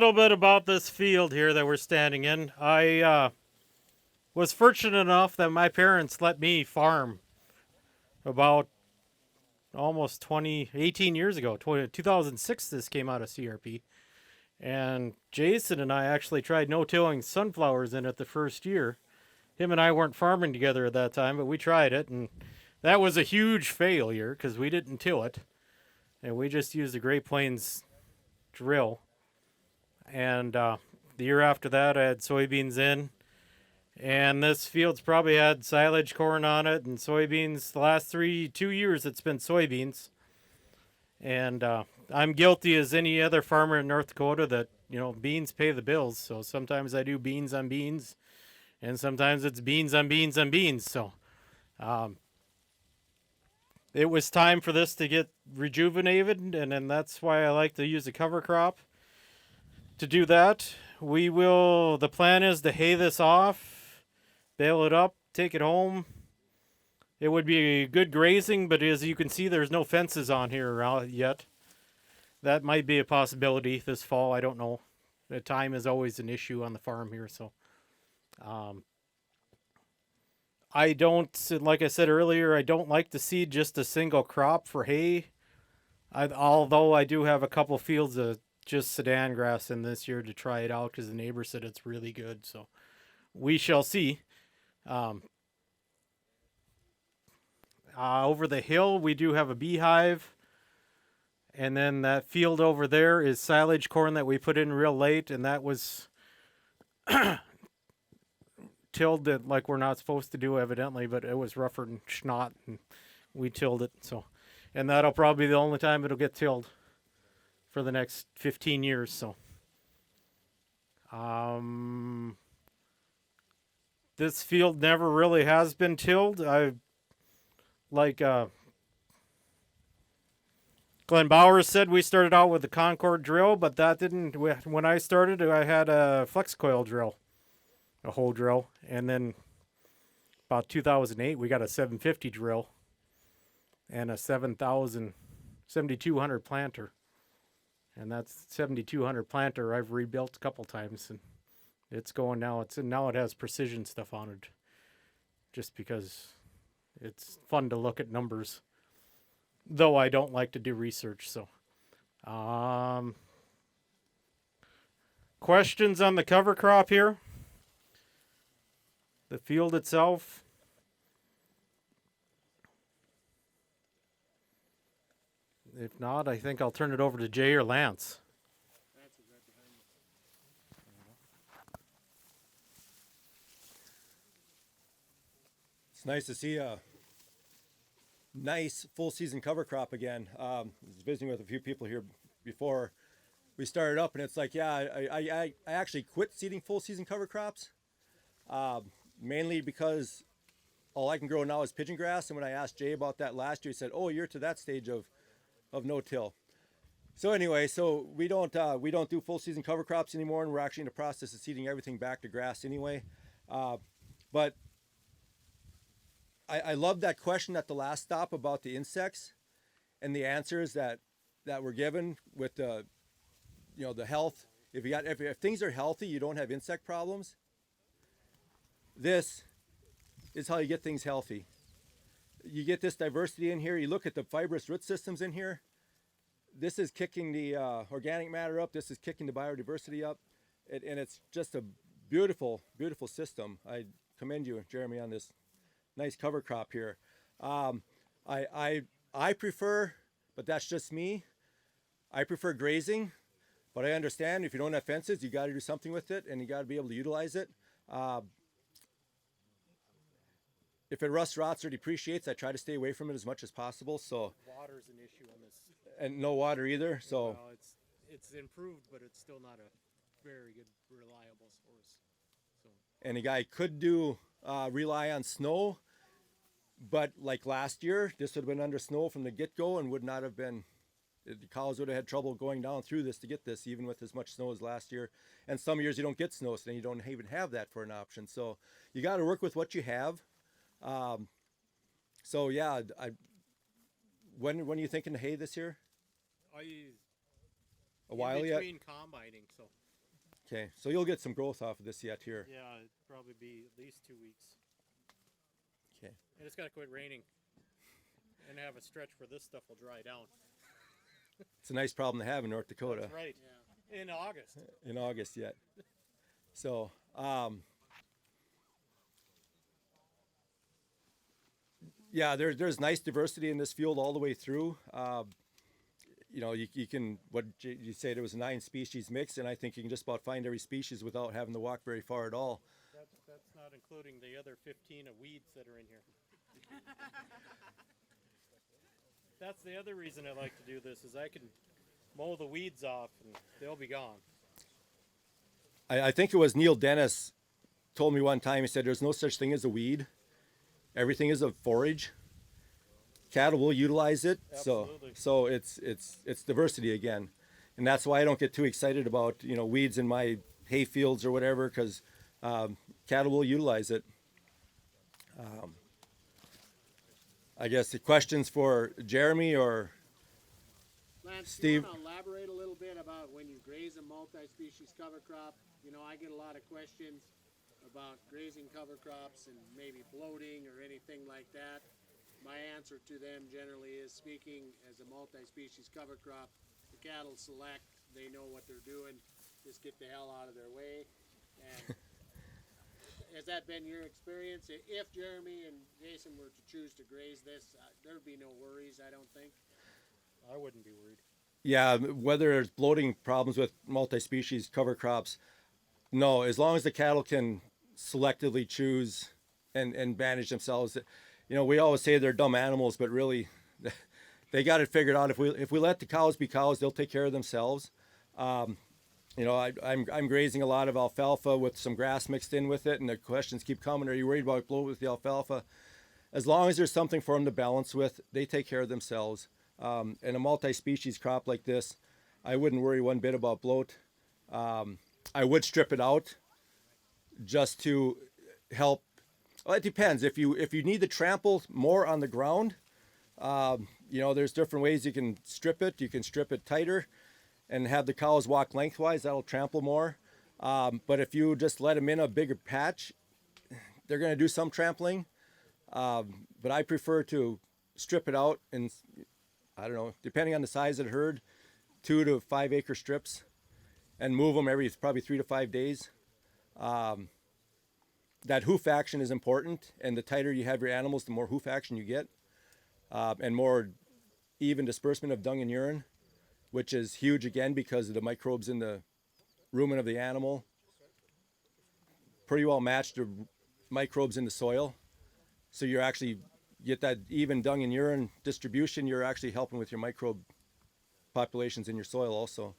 little bit about this field here that we're standing in. I was fortunate enough that my parents let me farm about almost 18 years ago. 2006, this came out of CRP. And Jason and I actually tried no-tilling sunflowers in it the first year. Him and I weren't farming together at that time, but we tried it, and that was a huge failure because we didn't till it, and we just used a Great Plains drill. And the year after that, I had soybeans in, and this field's probably had silage corn on it and soybeans. The last 2 years, it's been soybeans, and I'm guilty as any other farmer in North Dakota that beans pay the bills. So sometimes I do beans on beans, and sometimes it's beans on beans on beans. So um, it was time for this to get rejuvenated, and then that's why I like to use a cover crop. To do that, the plan is to hay this off, bale it up, take it home. It would be good grazing, but as you can see, there's no fences on here yet. That might be a possibility this fall. I don't know. The time is always an issue on the farm here, so I don't, like I said earlier, I don't like to seed just a single crop for hay. Although I do have a couple fields of just sedan grass in this year to try it out because the neighbor said it's really good. So we shall see. Over the hill, we do have a beehive. And then that field over there is silage corn that we put in real late, and that was tilled it like we're not supposed to do, evidently, but it was rougher than schnot, and we tilled it. So, and that'll probably be the only time it'll get tilled for the next 15 years. So, this field never really has been tilled. Glenn Bowers said we started out with the Concord drill, but that didn't. When I started, I had a flex coil drill, a hole drill, and then about 2008, we got a 750 drill and a 7200 planter. And that's 7200 planter I've rebuilt a couple times, and it's going now. Now it has precision stuff on it, just because it's fun to look at numbers. Though I don't like to do research, so. Questions on the cover crop here? The field itself? If not, I think I'll turn it over to Jay or Lance. It's nice to see a nice full season cover crop again. I was visiting with a few people here before we started up, and it's like, yeah, I actually quit seeding full season cover crops, mainly because all I can grow now is pigeon grass. And when I asked Jay about that last year, he said, "Oh, you're to that stage of no till." So anyway, so we don't do full season cover crops anymore, and we're actually in the process of seeding everything back to grass anyway. But I love that question at the last stop about the insects and the answers that were given with the health. If things are healthy, you don't have insect problems. This is how you get things healthy. You get this diversity in here. You look at the fibrous root systems in here. This is kicking the organic matter up. This is kicking the biodiversity up, and it's just a beautiful, beautiful system. I commend you, Jeremy, on this nice cover crop here. I prefer, but that's just me, I prefer grazing, but I understand if you don't have fences, you got to do something with it, and you got to be able to utilize it. If it rusts, rots, or depreciates, I try to stay away from it as much as possible. So Water's an issue on this. and no water either. So Well, it's improved, but it's still not a very good, reliable source. So and a guy could do rely on snow, but like last year, this would have been under snow from the get-go and would not have been. The cows would have had trouble going down through this to get this, even with as much snow as last year. And some years you don't get snow, so then you don't even have that for an option. So you got to work with what you have. So yeah, when are you thinking to hay this year? I A while in yet? between combining, so Okay, so you'll get some growth off of this yet here. Yeah, it'd probably be at least 2 weeks. Okay. And it's got to quit raining and have a stretch where this stuff will dry down. It's a nice problem to have in North Dakota. That's right. Yeah. In August. In August yet. So, yeah, there's nice diversity in this field all the way through. You know, you can, what you said, it was a 9-species mix, and I think you can just about find every species without having to walk very far at all. That's not including the other 15 of weeds that are in here. That's the other reason I like to do this, is I can mow the weeds off and they'll be gone. I think it was Neil Dennis told me one time, he said there's no such thing as a weed. Everything is a forage. Cattle will utilize it. Absolutely. So it's diversity again. And that's why I don't get too excited about, you know, weeds in my hay fields or whatever, because cattle will utilize it. I guess the questions for Jeremy or Lance, Steve? do you want to elaborate a little bit about when you graze a multi-species cover crop? You know, I get a lot of questions about grazing cover crops and maybe bloating or anything like that. My answer to them generally is, speaking as a multi-species cover crop, the cattle select, they know what they're doing, just get the hell out of their way. And has that been your experience? If Jeremy and Jason were to choose to graze this, there'd be no worries, I don't think. I wouldn't be worried. Yeah, whether there's bloating problems with multi-species cover crops, no, as long as the cattle can selectively choose and manage themselves. You know, we always say they're dumb animals, but really they got it figured out. If we let the cows be cows, they'll take care of themselves. You know, I'm grazing a lot of alfalfa with some grass mixed in with it, and the questions keep coming. Are you worried about bloat with the alfalfa? As long as there's something for them to balance with, they take care of themselves. And a multi-species crop like this, I wouldn't worry one bit about bloat. I would strip it out just to help. Well, it depends. If you need to trample more on the ground, you know, there's different ways you can strip it. You can strip it tighter and have the cows walk lengthwise. That'll trample more. But if you just let them in a bigger patch, they're going to do some trampling. But I prefer to strip it out, and I don't know, depending on the size of the herd, 2 to 5 acre strips, and move them every probably 3 to 5 days. That hoof action is important, and the tighter you have your animals, the more hoof action you get, and more even disbursement of dung and urine, which is huge again because of the microbes in the rumen of the animal. Pretty well matched the microbes in the soil, so you're actually get that even dung and urine distribution. You're actually helping with your microbe populations in your soil also.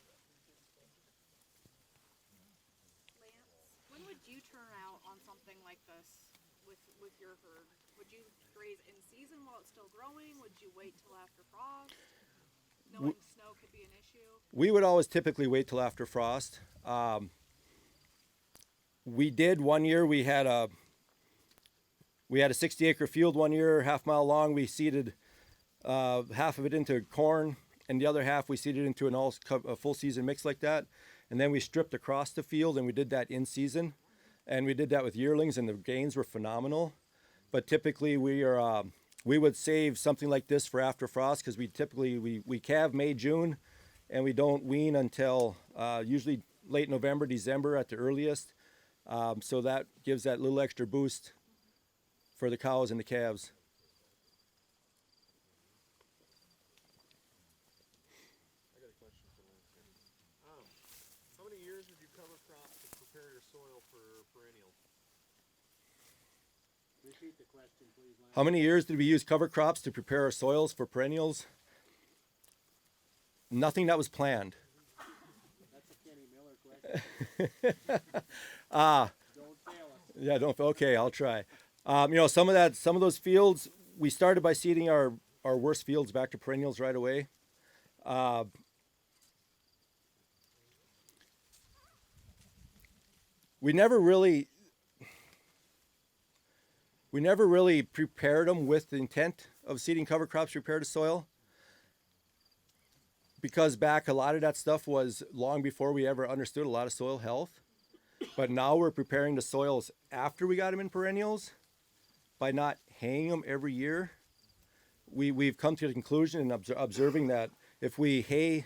When would you turn out on something like this with your herd? Would you graze in season while it's still growing? Would you wait till after frost? Knowing snow could be an issue. We would always typically wait till after frost. We did one year. We had a 60 acre field one year, half-mile long. We seeded half of it into corn, and the other half we seeded into a full season mix like that. And then we stripped across the field, and we did that in season. And we did that with yearlings, and the gains were phenomenal. But typically we would save something like this for after frost, because we calve May, June, and we don't wean until usually late November, December at the earliest. So that gives that little extra boost for the cows and the calves. I got a question for Lance here. How many years would you cover crop to prepare your soil for perennials? Repeat the question, please, Lance. How many years did we use cover crops to prepare our soils for perennials? Nothing that was planned. That's a Kenny Miller question. Don't fail us. Yeah, don't. Okay, I'll try. You know, some of those fields, we started by seeding our worst fields back to perennials right away. We never really prepared them with the intent of seeding cover crops to prepare the soil, because back a lot of that stuff was long before we ever understood a lot of soil health. But now we're preparing the soils after we got them in perennials by not haying them every year. We've come to the conclusion in observing that if we hay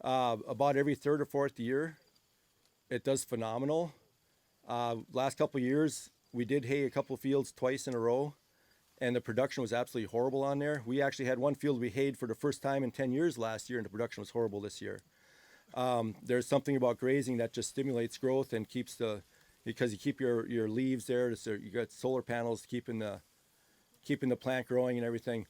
about every third or fourth year, it does phenomenal. Last couple of years, we did hay a couple of fields twice in a row, and the production was absolutely horrible on there. We actually had one field we hayed for the first time in 10 years last year, and the production was horrible this year. There's something about grazing that just stimulates growth and keeps because you keep your leaves there, so you got solar panels keeping the plant growing and everything.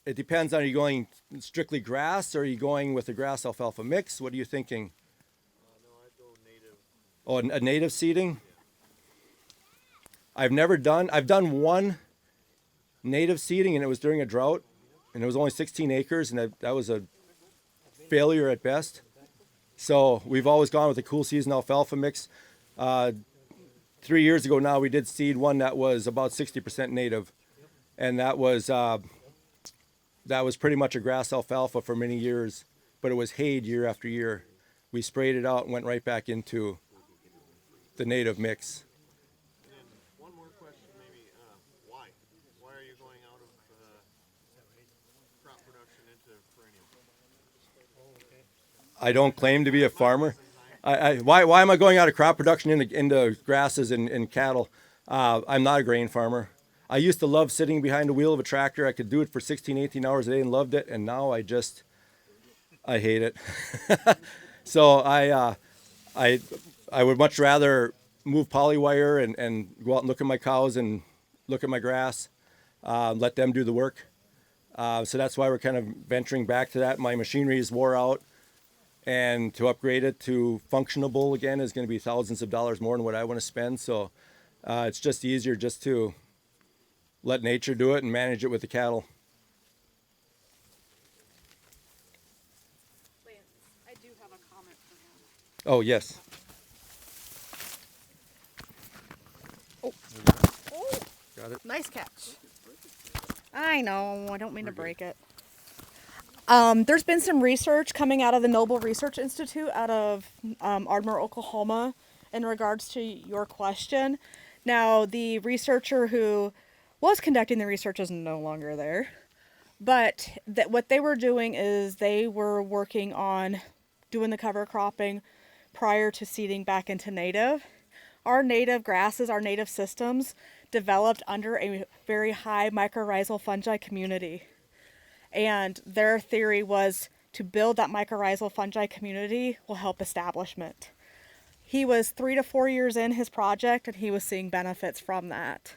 It depends on, are you going strictly grass, or are you going with a grass alfalfa mix? What are you thinking? No, I'd go native. Oh, a native seeding? I've done one native seeding, and it was during a drought, and it was only 16 acres, and that was a failure at best. So we've always gone with a cool season alfalfa mix. 3 years ago now, we did seed one that was about 60% native, and that was pretty much a grass alfalfa for many years, but it was hayed year after year. We sprayed it out and went right back into the native mix. And one more question, maybe. Why? Why are you going out of crop production into perennial? I don't claim to be a farmer. Why am I going out of crop production into grasses and cattle? I'm not a grain farmer. I used to love sitting behind the wheel of a tractor. I could do it for 16, 18 hours a day and loved it. And now I hate it. So I would much rather move polywire and go out and look at my cows and look at my grass, let them do the work. So that's why we're kind of venturing back to that. My machinery is wore out, and to upgrade it to functionable again is going to be thousands of dollars more than what I want to spend. So it's just easier just to let nature do it and manage it with the cattle. Lance, I do have a comment for him. Oh, yes. Oh, Got it. nice catch. I know, I don't mean to break it. There's been some research coming out of the Noble Research Institute out of Ardmore, Oklahoma, in regards to your question. Now, the researcher who was conducting the research is no longer there, but what they were doing is they were working on doing the cover cropping prior to seeding back into native. Our native grasses, our native systems, developed under a very high mycorrhizal fungi community. And their theory was to build that mycorrhizal fungi community will help establishment. He was 3 to 4 years in his project, and he was seeing benefits from that,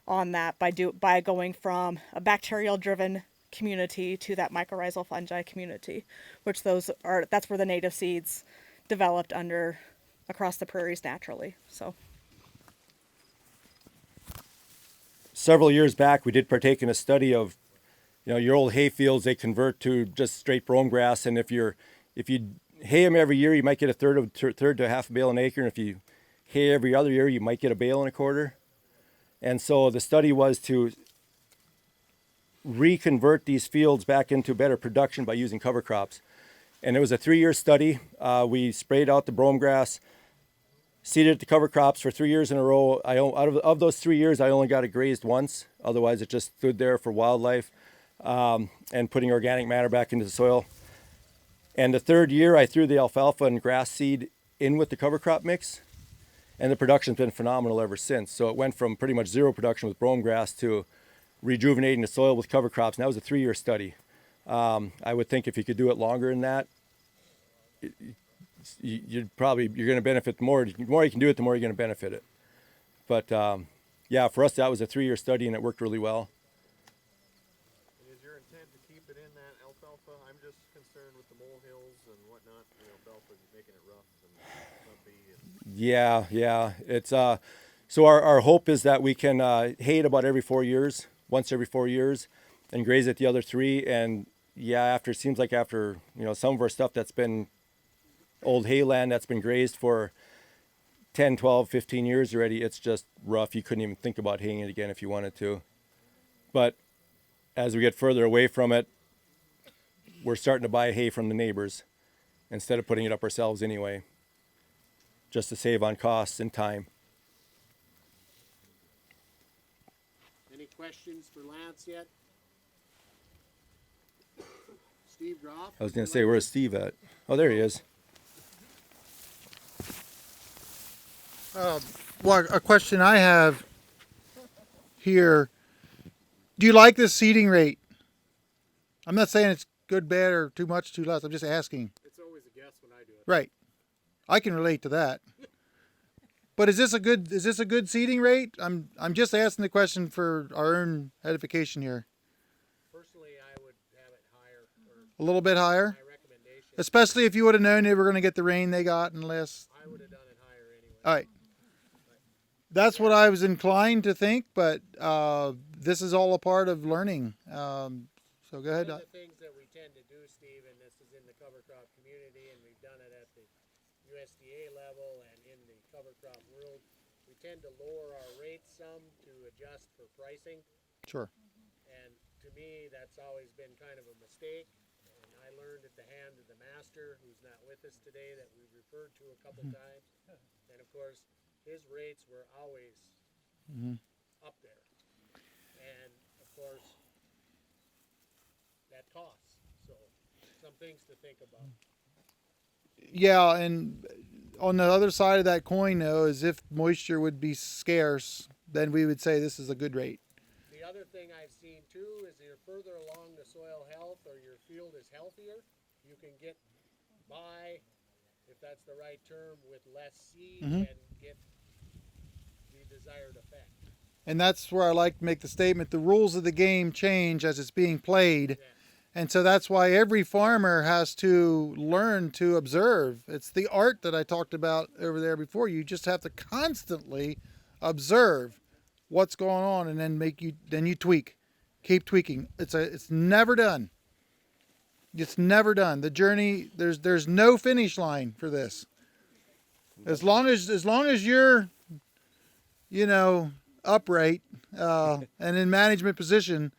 by going from a bacterial driven community to that mycorrhizal fungi community, which that's where the native seeds developed under across the prairies naturally. So Several years back, we did partake in a study of, your old hay fields, they convert to just straight brome grass. And if you hay them every year, you might get a third to half a bale an acre. And if you hay every other year, you might get a bale and a quarter. And so the study was to reconvert these fields back into better production by using cover crops. And it was a 3-year study. We sprayed out the brome grass, seeded the cover crops for 3 years in a row. Out of those 3 years, I only got it grazed once. Otherwise, it just stood there for wildlife and putting organic matter back into the soil. And the 3rd year, I threw the alfalfa and grass seed in with the cover crop mix, and the production's been phenomenal ever since. So it went from pretty much zero production with brome grass to rejuvenating the soil with cover crops, and that was a 3-year study. I would think if you could do it longer than that, you're going to benefit more. The more you can do it, the more you're going to benefit it. But yeah, for us, that was a 3-year study, and it worked really well. And is your intent to keep it in that alfalfa? I'm just concerned with the molehills and whatnot. Alfalfa is making it rough and bumpy. Yeah. It's so our hope is that we can hay it about every 4 years, once every 4 years, and graze it the other 3. And yeah, seems like after some of our stuff that's been old hay land that's been grazed for 10, 12, 15 years already, it's just rough. You couldn't even think about haying it again if you wanted to. But as we get further away from it, we're starting to buy hay from the neighbors instead of putting it up ourselves anyway. just to save on costs and time. Any questions for Lance yet? Steve Groff? I was going to say, where's Steve at? Oh, there he is. Well, a question I have here, do you like this seeding rate? I'm not saying it's good, bad, or too much, too less. I'm just asking. It's always a guess when I do it. Right. I can relate to that. But is this a good seeding rate? I'm just asking the question for our own edification here. Personally, I would have it higher, or A little bit higher? my recommendation. Especially if you would have known they were going to get the rain they got in the last. I would have done it higher anyway. All right. That's what I was inclined to think, but this is all a part of learning. So go ahead. One of the things that we tend to do, Steve, and this is in the cover crop community, and we've done it at the USDA level and in the cover crop world, we tend to lower our rates some to adjust for pricing. Sure. And to me, that's always been kind of a mistake. And I learned at the hand of the master, who's not with us today, that we referred to a couple times. And of course, his rates were always up there. And of course, that costs. So some things to think about. Yeah, and on the other side of that coin, though, is if moisture would be scarce, then we would say this is a good rate. The other thing I've seen too is you're further along the soil health or your field is healthier, you can get by, if that's the right term, with less seed and get the desired effect. And that's where I like to make the statement, the rules of the game change as it's being played. Yeah. And so that's why every farmer has to learn to observe. It's the art that I talked about over there before. You just have to constantly observe what's going on and then you tweak. Keep tweaking. It's never done. It's never done. The journey, there's no finish line for this. As long as you're, upright and in management position,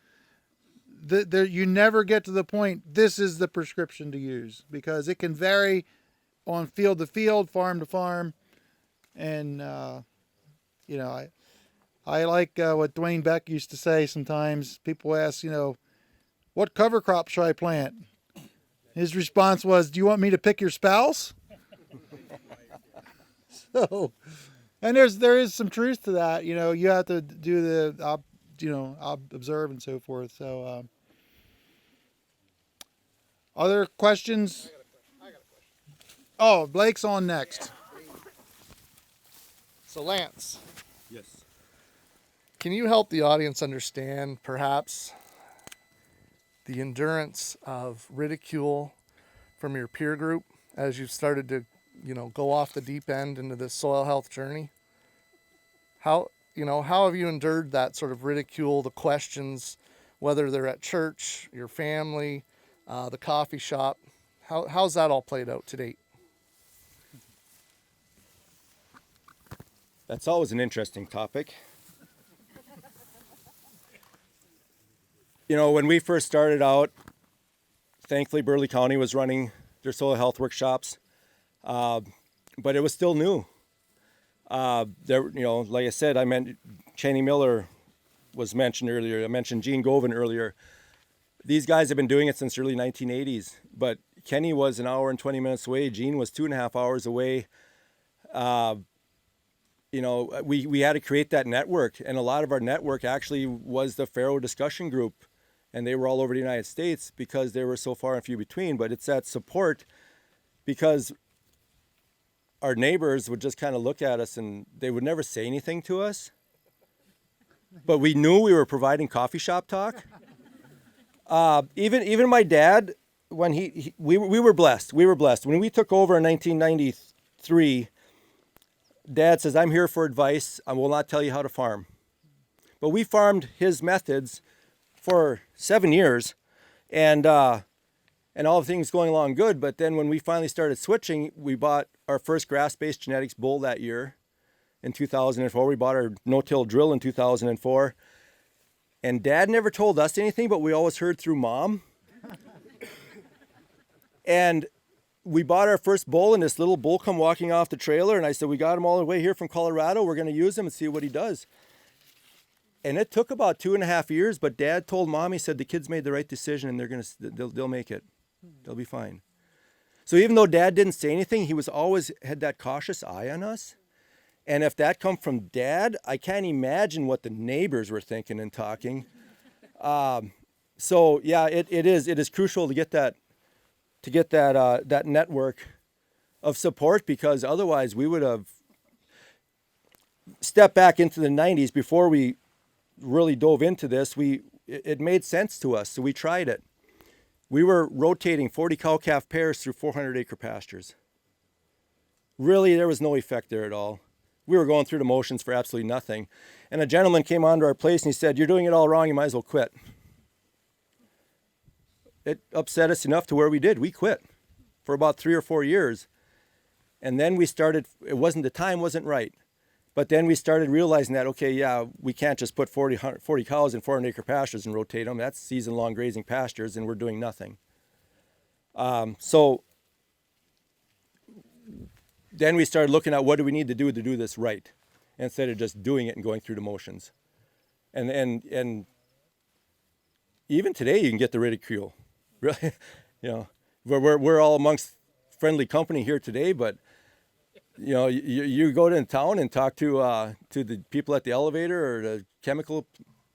you never get to the point, this is the prescription to use, because it can vary on field to field, farm to farm. And, I like what Dwayne Beck used to say sometimes. People ask, what cover crop should I plant? His response was, do you want me to pick your spouse? So, and there is some truth to that. You have to do the, observe and so forth. So, other questions? I got a question. Oh, Blake's on next. So Lance, Yes. can you help the audience understand perhaps the endurance of ridicule from your peer group as you've started to, go off the deep end into this soil health journey? How have you endured that sort of ridicule, the questions, whether they're at church, your family, the coffee shop? How's that all played out to date? That's always an interesting topic. When we first started out, thankfully Burley County was running their soil health workshops, but it was still new. Like I said, I meant Channing Miller was mentioned earlier. I mentioned Gene Govan earlier. These guys have been doing it since early 1980s, but Kenny was an hour and 20 minutes away. Gene was 2.5 hours away. We had to create that network, and a lot of our network actually was the Faro discussion group, and they were all over the United States because they were so far and few between. But it's that support, because our neighbors would just kind of look at us and they would never say anything to us, but we knew we were providing coffee shop talk. Even my dad, when we were blessed. We were blessed when we took over in 1993. Dad says, I'm here for advice. I will not tell you how to farm. But we farmed his methods for 7 years, and all the things going along good. But then when we finally started switching, we bought our first grass-based genetics bull that year in 2004. We bought our no-till drill in 2004. And Dad never told us anything, but we always heard through Mom. And we bought our first bull, and this little bull come walking off the trailer, and I said, we got him all the way here from Colorado. We're going to use him and see what he does. And it took about 2.5 years, but Dad told Mom, he said, the kids made the right decision, and they'll make it. They'll be fine. So even though Dad didn't say anything, he was always had that cautious eye on us. And if that come from Dad, I can't imagine what the neighbors were thinking and talking. So yeah, it is crucial to get that that network of support, because otherwise we would have stepped back into the 90s before we really dove into this. It made sense to us, so we tried it. We were rotating 40 cow-calf pairs through 400-acre pastures. Really, there was no effect there at all. We were going through the motions for absolutely nothing. And a gentleman came onto our place and he said, you're doing it all wrong, you might as well quit. It upset us enough to where we did. We quit for about 3 or 4 years. And then we started, the time wasn't right. But then we started realizing that, okay, yeah, we can't just put 40 cows in 400-acre pastures and rotate them. That's season-long grazing pastures, and we're doing nothing. So then we started looking at what do we need to do this right, instead of just doing it and going through the motions. And even today you can get the ridicule, really. We're all amongst friendly company here today, but you go to town and talk to the people at the elevator or the chemical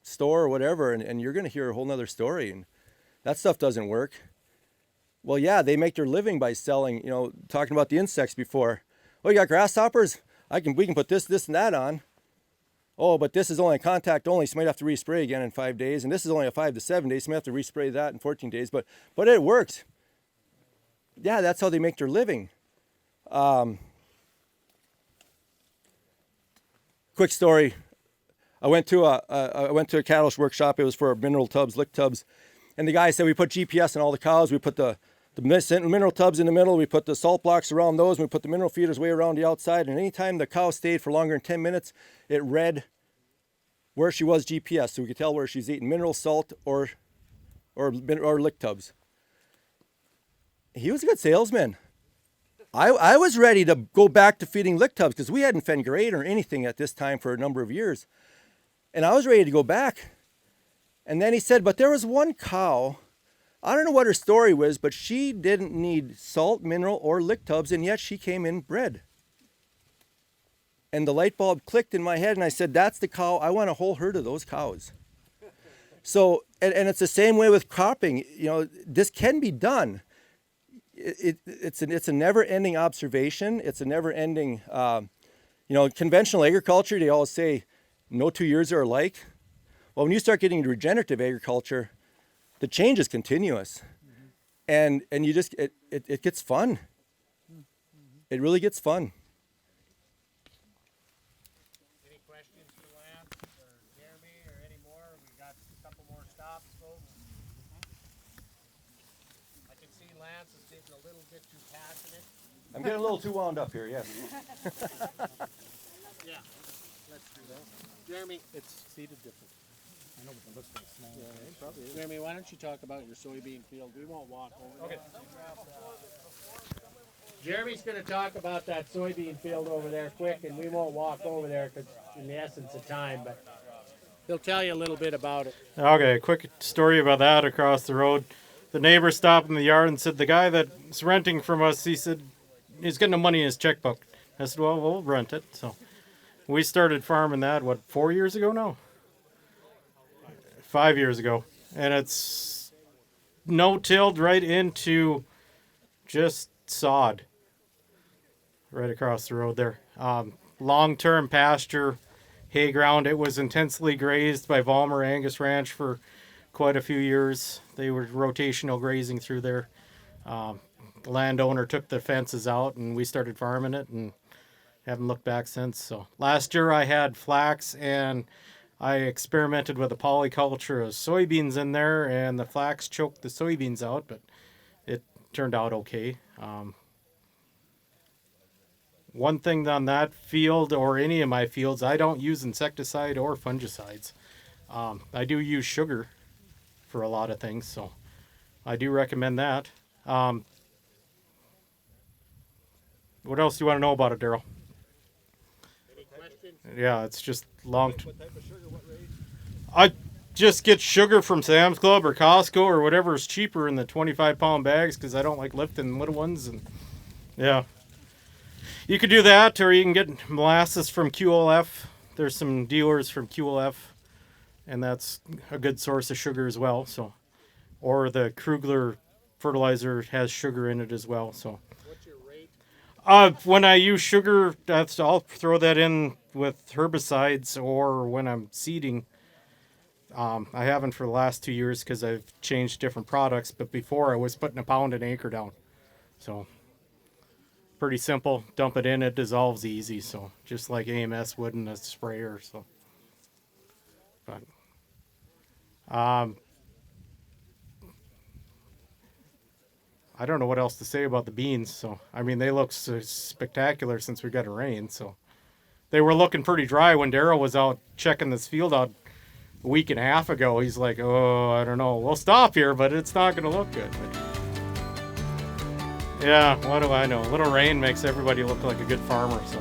store or whatever, and you're going to hear a whole nother story, and that stuff doesn't work. Well, yeah, they make their living by selling, talking about the insects before. Oh, you got grasshoppers? We can put this, and that on. Oh, but this is only contact only, so you might have to respray again in 5 days. And this is only a 5 to 7 days, so you might have to respray that in 14 days. But it works. Yeah, that's how they make their living. Quick story. I went to a cattle workshop. It was for mineral tubs, lick tubs. And the guy said, we put GPS on all the cows. We put the mineral tubs in the middle. We put the salt blocks around those. And we put the mineral feeders way around the outside. And anytime the cow stayed for longer than 10 minutes, it read where she was GPS. So we could tell where she's eating mineral salt or lick tubs. He was a good salesman. I was ready to go back to feeding lick tubs because we hadn't fed grade or anything at this time for a number of years. And I was ready to go back. And then he said, but there was one cow, I don't know what her story was, but she didn't need salt, mineral, or lick tubs, and yet she came in bred. And the light bulb clicked in my head, and I said, that's the cow. I want a whole herd of those cows. So, and it's the same way with cropping. This can be done. It's a never-ending observation. It's a never-ending, conventional agriculture, they always say, no 2 years are alike. Well, when you start getting into regenerative agriculture, the change is continuous. And you just, it gets fun. It really gets fun. Any questions for Lance or Jeremy or any more? We got a couple more stops, folks. I can see Lance is getting a little bit too passionate. I'm getting a little too wound up here, yes. Yeah, let's do that. Jeremy, It's seeded different. I know, but it looks like small. Yeah, it probably is. Jeremy, why don't you talk about your soybean field? We won't walk over. Okay. Jeremy's going to talk about that soybean field over there quick, and we won't walk over there because, in the essence of time, but he'll tell you a little bit about it. Okay, quick story about that across the road. The neighbor stopped in the yard and said, the guy that's renting from us, he said, he's getting no money in his checkbook. I said, well, we'll rent it. So we started farming that, 4 years ago now? 5 years ago. And it's no-tilled right into just sod right across the road there. Long-term pasture, hay ground. It was intensely grazed by Vollmer Angus Ranch for quite a few years. They were rotational grazing through there. The landowner took the fences out and we started farming it and haven't looked back since. So last year I had flax and I experimented with a polyculture of soybeans in there, and the flax choked the soybeans out, but it turned out okay. One thing on that field, or any of my fields, I don't use insecticide or fungicides. I do use sugar for a lot of things, so I do recommend that. What else do you want to know about it, Daryl? Any questions? Yeah, it's just long. What type of sugar? What rate? I just get sugar from Sam's Club or Costco or whatever is cheaper in the 25-pound bags because I don't like lifting little ones. And yeah, you could do that, or you can get molasses from QLF. There's some dealers from QLF, and that's a good source of sugar as well. So, or the Krugler fertilizer has sugar in it as well. So, What's your rate? when I use sugar, I'll throw that in with herbicides or when I'm seeding. I haven't for the last 2 years because I've changed different products, but before I was putting a pound an acre down. So pretty simple. Dump it in, it dissolves easy. So just like AMS would in a sprayer. So, but I don't know what else to say about the beans. So I mean, they look so spectacular since we got a rain. So they were looking pretty dry when Daryl was out checking this field out a week and a half ago. He's like, oh, I don't know. We'll stop here, but it's not going to look good. But yeah, what do I know? A little rain makes everybody look like a good farmer. So.